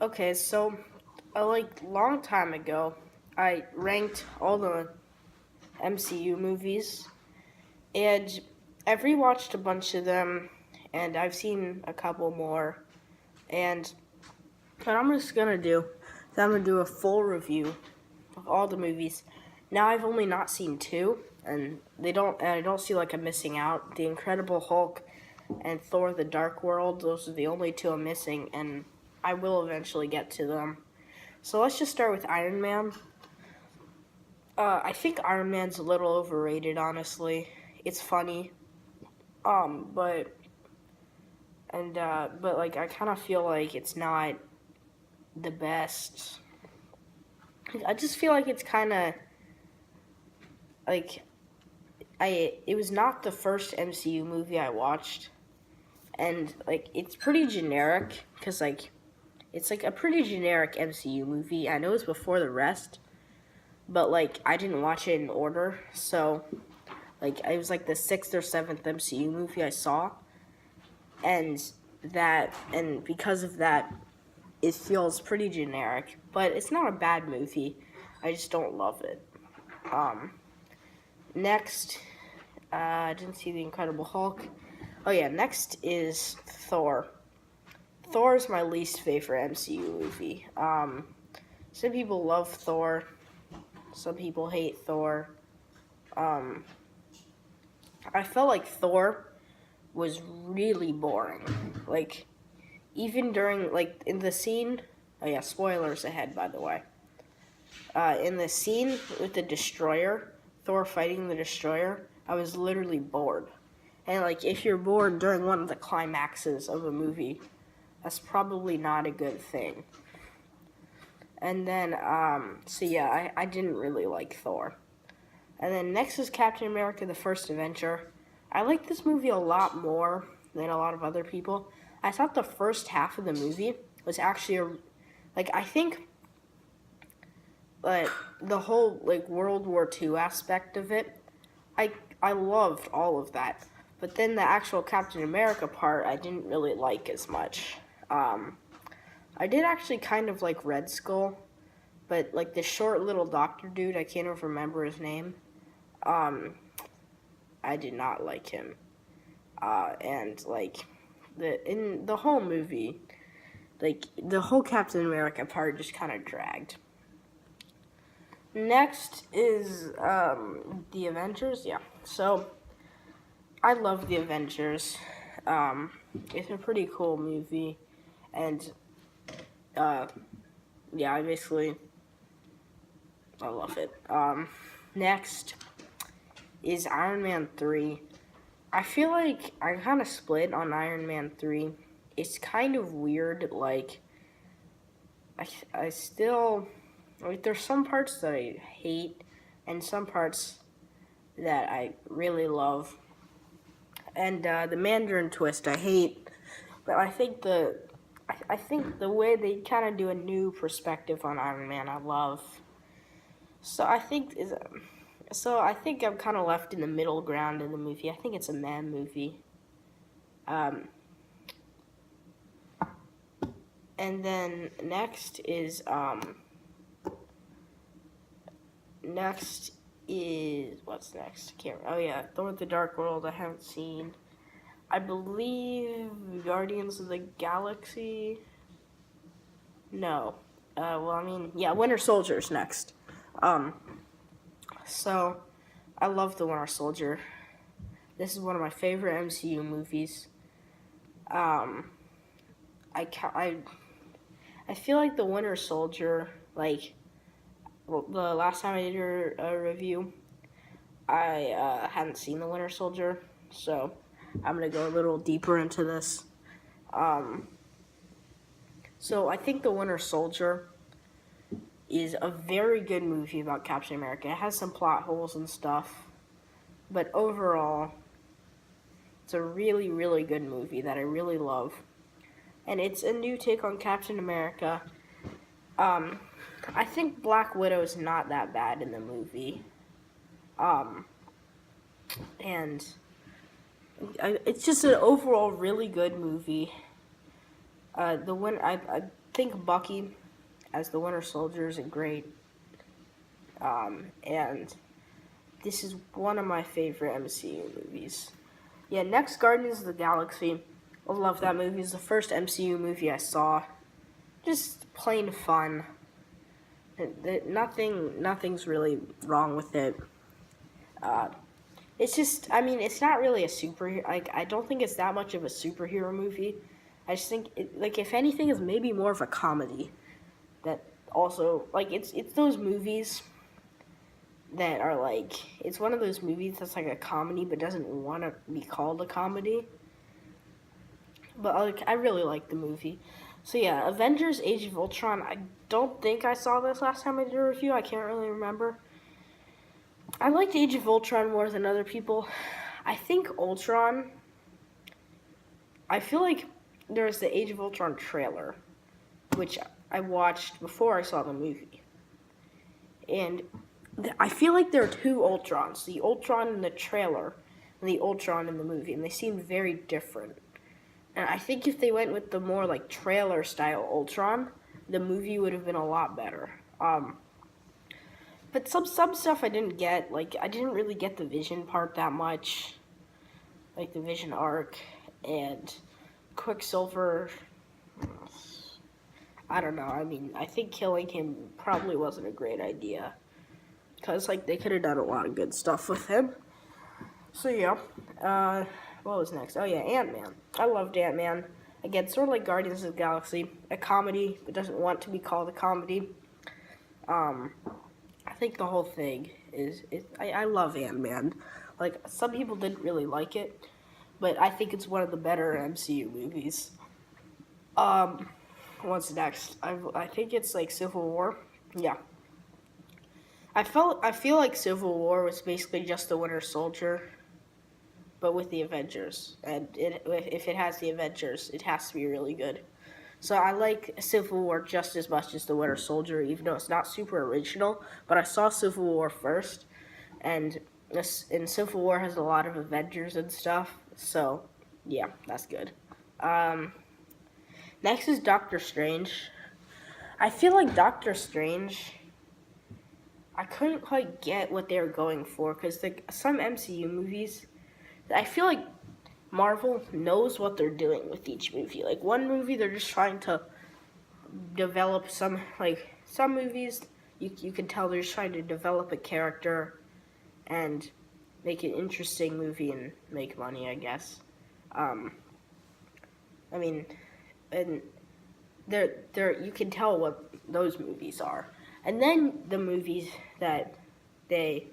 Okay, so long time ago, I ranked all the MCU movies, and I've rewatched a bunch of them, and I've seen a couple more, and what I'm just gonna do is I'm gonna do a full review of all the movies. Now I've only not seen two, and I don't see like I'm missing out. The Incredible Hulk and Thor: The Dark World, those are the only two I'm missing, and I will eventually get to them. So let's just start with Iron Man. I think Iron Man's a little overrated, honestly. It's funny, but but like I kind of feel like it's not the best. I just feel like it's kind of like it was not the first MCU movie I watched, and like it's pretty generic because it's like a pretty generic MCU movie. I know it's before the rest, but like I didn't watch it in order, so like it was like the sixth or seventh MCU movie I saw, and and because of that, it feels pretty generic. But it's not a bad movie. I just don't love it. Um, Next, I didn't see the Incredible Hulk. Oh yeah, next is Thor. Thor is my least favorite MCU movie. Some people love Thor. Some people hate Thor. Um, I felt like Thor was really boring. Like, even during, like, in the scene. Oh, yeah, spoilers ahead, by the way. In the scene with the Destroyer, Thor fighting the Destroyer, I was literally bored. And, like, if you're bored during one of the climaxes of a movie, that's probably not a good thing. And then, so yeah, I didn't really like Thor. And then next is Captain America: The First Avenger. I like this movie a lot more than a lot of other people. I thought the first half of the movie was actually I think the whole like World War II aspect of it, I loved all of that. But then the actual Captain America part, I didn't really like as much. I did actually kind of like Red Skull, but like the short little doctor dude, I can't even remember his name. Um, I did not like him. And like in the whole movie, like the whole Captain America part just kind of dragged. Next is the Avengers. Yeah, so I love the Avengers. It's a pretty cool movie, and uh, yeah, I love it. Next is Iron Man 3. I feel like I kind of split on Iron Man 3. It's kind of weird. Like, I still. Like, there's some parts that I hate, and some parts that I really love. And the Mandarin twist I hate, but I think the way they kind of do a new perspective on Iron Man I love. So I think is so I think I'm kind of left in the middle ground in the movie. I think it's a man movie. Um, and then next is what's next? I can't. Oh yeah, Thor: The Dark World. I haven't seen. I believe Guardians of the Galaxy. No. Well, I mean, yeah, Winter Soldier's next. Um, so I love the Winter Soldier. This is one of my favorite MCU movies. Um, I I feel like the Winter Soldier, like well, the last time I did a review, I hadn't seen the Winter Soldier, so I'm gonna go a little deeper into this. Um, so I think the Winter Soldier is a very good movie about Captain America. It has some plot holes and stuff, but overall, it's a really, really good movie that I really love. And it's a new take on Captain America. Um, I think Black Widow is not that bad in the movie. Um, and it's just an overall really good movie. I think Bucky as the Winter Soldier is a great, and this is one of my favorite MCU movies. Yeah, next Guardians of the Galaxy. I love that movie. It's the first MCU movie I saw. Just plain fun. Nothing's really wrong with it. It's just, I mean, it's not really a superhero. Like, I don't think it's that much of a superhero movie. I just think, if anything, it's maybe more of a comedy. That also, like, it's those movies that are like, it's one of those movies that's like a comedy but doesn't want to be called a comedy. But like, I really like the movie. So yeah, Avengers: Age of Ultron. I don't think I saw this last time I did a review. I can't really remember. I liked Age of Ultron more than other people. I think Ultron. I feel like there was the Age of Ultron trailer, which I watched before I saw the movie, and I feel like there are two Ultrons: the Ultron in the trailer and the Ultron in the movie, and they seem very different. And I think if they went with the more like trailer style Ultron, the movie would have been a lot better. But some stuff I didn't get. Like, I didn't really get the Vision part that much, like the Vision arc, and Quicksilver. I don't know. I mean, I think killing him probably wasn't a great idea, because like they could have done a lot of good stuff with him. So yeah. What was next? Oh yeah, Ant-Man. I loved Ant-Man. Again, sort of like Guardians of the Galaxy, a comedy but doesn't want to be called a comedy. I think the whole thing is, I love Ant-Man. Like, some people didn't really like it, but I think it's one of the better MCU movies. What's next? I think it's like Civil War. Yeah. I feel like Civil War was basically just the Winter Soldier, but with the Avengers. And if it has the Avengers, it has to be really good. So I like Civil War just as much as the Winter Soldier, even though it's not super original. But I saw Civil War first, and Civil War has a lot of Avengers and stuff. So yeah, that's good. Next is Doctor Strange. I feel like Doctor Strange, I couldn't quite get what they were going for, because some MCU movies, I feel like Marvel knows what they're doing with each movie. Like, one movie, they're just trying to develop some movies, you can tell they're just trying to develop a character and make an interesting movie and make money, I guess. I mean, and you can tell what those movies are. And then the movies that they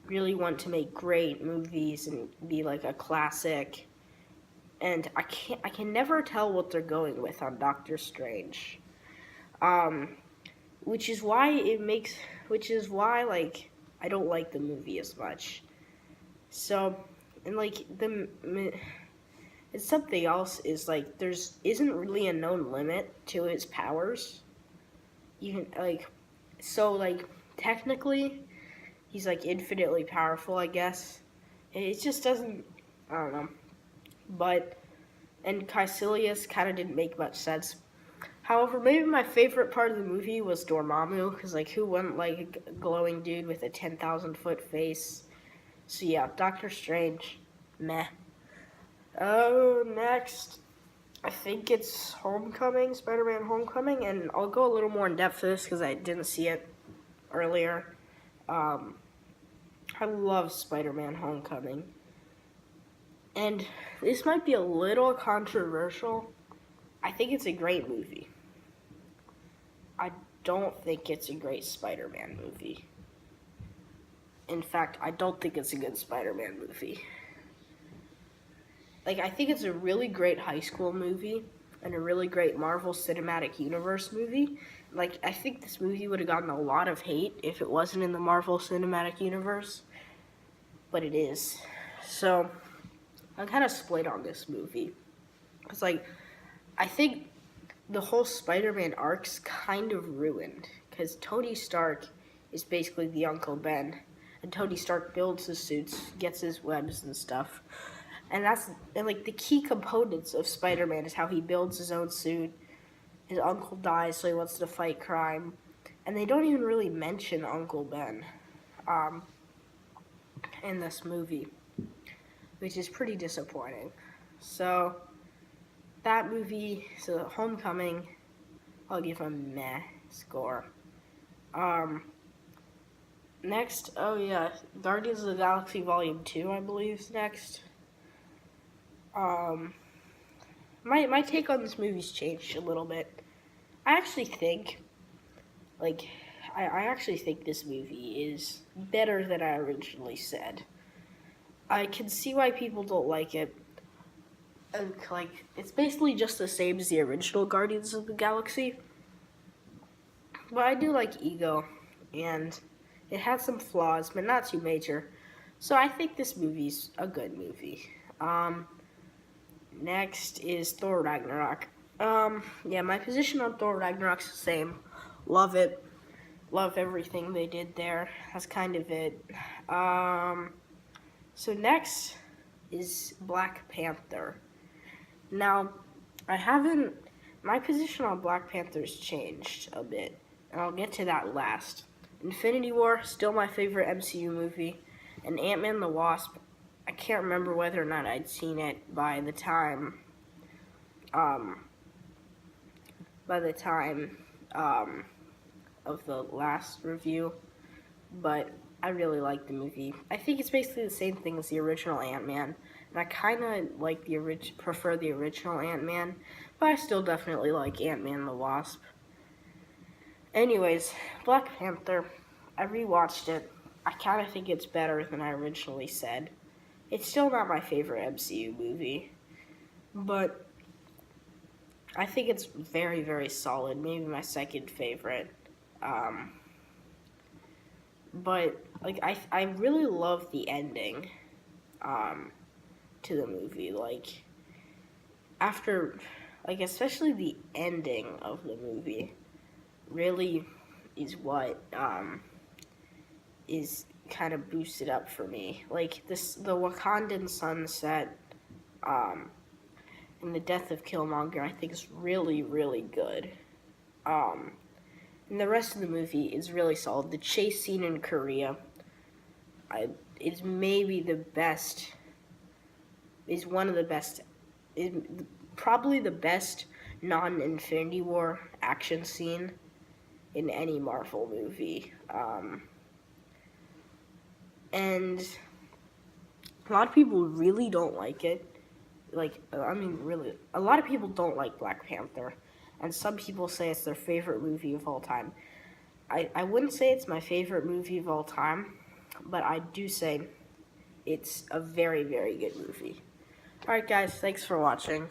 really want to make great movies and be like a classic, and I can never tell what they're going with on Doctor Strange, which is why like I don't like the movie as much. So, and like and something else is like isn't really a known limit to his powers. You can technically he's like infinitely powerful, I guess. It just doesn't, I don't know. And Caecilius kind of didn't make much sense. However, maybe my favorite part of the movie was Dormammu, because like who wouldn't like a glowing dude with a 10,000-foot face? So yeah, Doctor Strange, meh. Oh, next, I think it's Homecoming, Spider-Man Homecoming, and I'll go a little more in depth for this because I didn't see it earlier. I love Spider-Man Homecoming. And this might be a little controversial. I think it's a great movie. I don't think it's a great Spider-Man movie. In fact, I don't think it's a good Spider-Man movie. Like, I think it's a really great high school movie and a really great Marvel Cinematic Universe movie. Like, I think this movie would have gotten a lot of hate if it wasn't in the Marvel Cinematic Universe. But it is. So, I'm kind of split on this movie. Because, like, I think the whole Spider-Man arc's kind of ruined. Because Tony Stark is basically the Uncle Ben. And Tony Stark builds his suits, gets his webs and stuff. And like the key components of Spider-Man is how he builds his own suit, his uncle dies, so he wants to fight crime, and they don't even really mention Uncle Ben um, in this movie, which is pretty disappointing. So that movie, so Homecoming, I'll give a meh score. Um, Next, oh yeah, Guardians of the Galaxy Volume 2, I believe, is next. Um, my take on this movie's changed a little bit. I actually think, like, I actually think this movie is better than I originally said. I can see why people don't like it. And, like, it's basically just the same as the original Guardians of the Galaxy. But I do like Ego, and it has some flaws, but not too major. So I think this movie's a good movie. Next is Thor Ragnarok. Yeah, my position on Thor Ragnarok's the same. Love it. Love everything they did there. That's kind of it. So next is Black Panther. Now, my position on Black Panther's changed a bit, and I'll get to that last. Infinity War, still my favorite MCU movie, and Ant-Man the Wasp, I can't remember whether or not I'd seen it by the time of the last review, but I really like the movie. I think it's basically the same thing as the original Ant-Man, and I kind of prefer the original Ant-Man, but I still definitely like Ant-Man the Wasp. Anyways, Black Panther, I rewatched it. I kind of think it's better than I originally said. It's still not my favorite MCU movie, but I think it's very, very solid. Maybe my second favorite. But like I really love the ending to the movie. Like after, like especially the ending of the movie, really is what is kind of boosted up for me. Like the Wakandan sunset, and the death of Killmonger, I think is really, really good. And the rest of the movie is really solid. The chase scene in Korea, is maybe the best. Is one of the best. Is probably the best non-Infinity War action scene in any Marvel movie. And a lot of people really don't like it. Really, a lot of people don't like Black Panther, and some people say it's their favorite movie of all time. I wouldn't say it's my favorite movie of all time, but I do say it's a very, very good movie. Alright guys, thanks for watching.